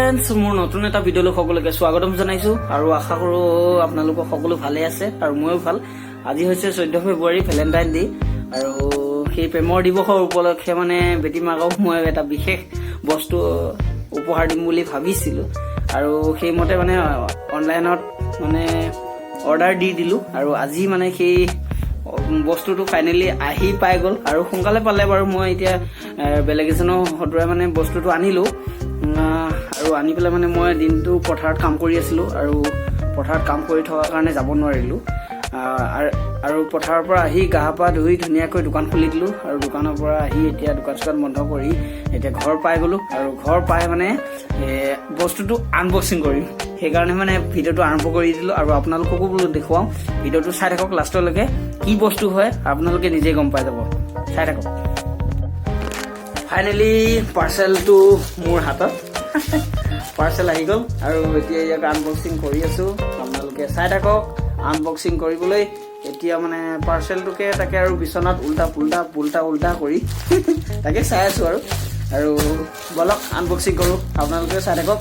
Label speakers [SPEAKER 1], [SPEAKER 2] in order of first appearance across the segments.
[SPEAKER 1] Friends, মোৰ নতুন এটা ভিডিঅ'লৈ সকলোকে স্বাগতম জনাইছো আৰু আশা কৰো আপোনালোক সকলো ভালে আছে আৰু ময়ো ভাল। আজি হৈছে 14 ফেব্ৰুৱাৰী, ভেলেণ্টাইন ডে আৰু সেই প্ৰেমৰ দিৱসৰ উপলক্ষে মানে বেটি মাকক মই এটা বিশেষ বস্তু উপহাৰ দিম বুলি ভাবিছিলো আৰু সেইমতে মানে অনলাইনত মানে অৰ্ডাৰ দি দিলো আৰু আজি মানে সেই বস্তুটো ফাইনেলি আহি পাই গ'ল আৰু সোনকালে পালে বাৰু। মই এতিয়া বেলেগ এজনৰ হতুৱাই মানে বস্তুটো আনিলো আৰু আনি পেলাই মানে মই দিনটো পথাৰত কাম কৰি আছিলো আৰু পথাৰত কাম কৰি থকাৰ কাৰণে যাব নোৱাৰিলো আৰু পথাৰৰ পৰা আহি গা পা ধুই ধুনীয়াকৈ দোকান খুলি দিলো আৰু দোকানৰ পৰা আহি এতিয়া দোকান বন্ধ কৰি এতিয়া ঘৰ পাই গলো আৰু ঘৰ পাই মানে বস্তুটো আনবক্সিং কৰিম, সেইকাৰণে মানে ভিডিঅ'টো আৰম্ভ কৰি দিলো আৰু আপোনালোককো বোলো দেখুৱাও। ভিডিঅ'টো চাই থাকক লাষ্টলৈকে, কি বস্তু হয় আপোনালোকে নিজে গম পাই যাব, চাই থাকক। ফাইনেলি পাৰ্চেলটো মোৰ হাতত পাৰ্চেল আহি গ'ল আৰু এতিয়া ইয়াক আনবক্সিং কৰি আছো, আপোনালোকে চাই থাকক। আনবক্সিং কৰিবলৈ এতিয়া মানে পাৰ্চেলটোকে তাকে আৰু বিচনাত উল্টা কৰি তাকে চাই আছো আৰু বলক আনবক্সিং কৰো, আপোনালোকে চাই থাকক।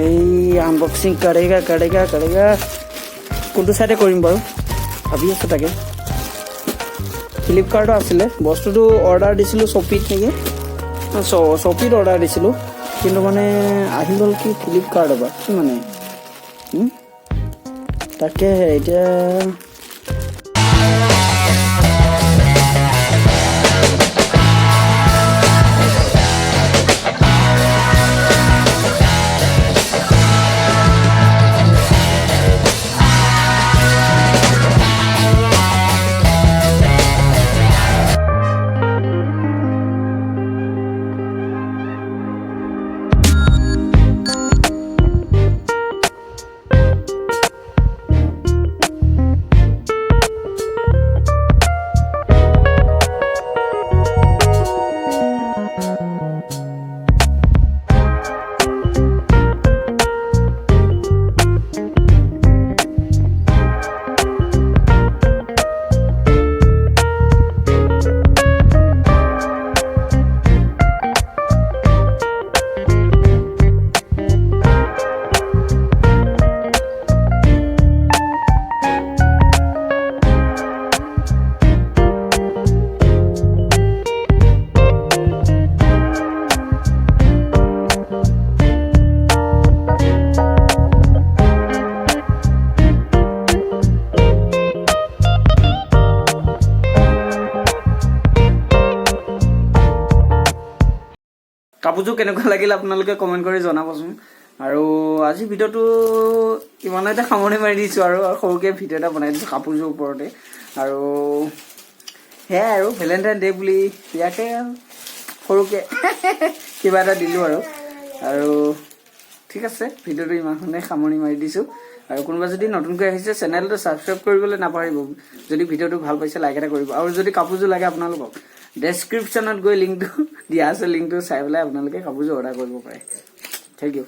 [SPEAKER 1] এই আনবক্সিং কৰেগা কোনটো চাইডে কৰিম বাৰু ভাবি আছো তাকে। ফ্লিপকাৰ্টত আছিলে বস্তুটো, অৰ্ডাৰ দিছিলো শ্বপিত নেকি, শ্বপিত অৰ্ডাৰ দিছিলো কিন্তু মানে আহি গ'ল কি ফ্লিপকাৰ্টৰ পৰা, কি মানে তাকে এতিয়া কাপোৰযোৰ কেনেকুৱা লাগিল আপোনালোকে কমেণ্ট কৰি জনাবচোন। আৰু আজি ভিডিঅ'টো ইমানতে সামৰণি মাৰি দিছো আৰু সৰুকে ভিডিঅ' এটা বনাই দিছো কাপোৰযোৰ ওপৰতে আৰু সেয়াই আৰু ভেলেণ্টাইন ডে বুলি ইয়াকে সৰুকে কিবা এটা দিলো আৰু ঠিক আছে, ভিডিঅ'টো ইমানখনে সামৰণি মাৰি দিছো আৰু কোনোবা যদি নতুনকৈ আহিছে চেনেলটো ছাবস্ক্ৰাইব কৰিবলৈ নাপাহৰিব। যদি ভিডিঅ'টো ভাল পাইছে লাইক এটা কৰিব আৰু যদি কাপোৰযোৰ লাগে আপোনালোকক ডেছক্ৰিপশ্যনত গৈ লিংকটো দিয়া আছে, লিংকটো চাই পেলাই আপোনালোকে কাপোৰযোৰ অৰ্ডাৰ কৰিব পাৰে। Thank U.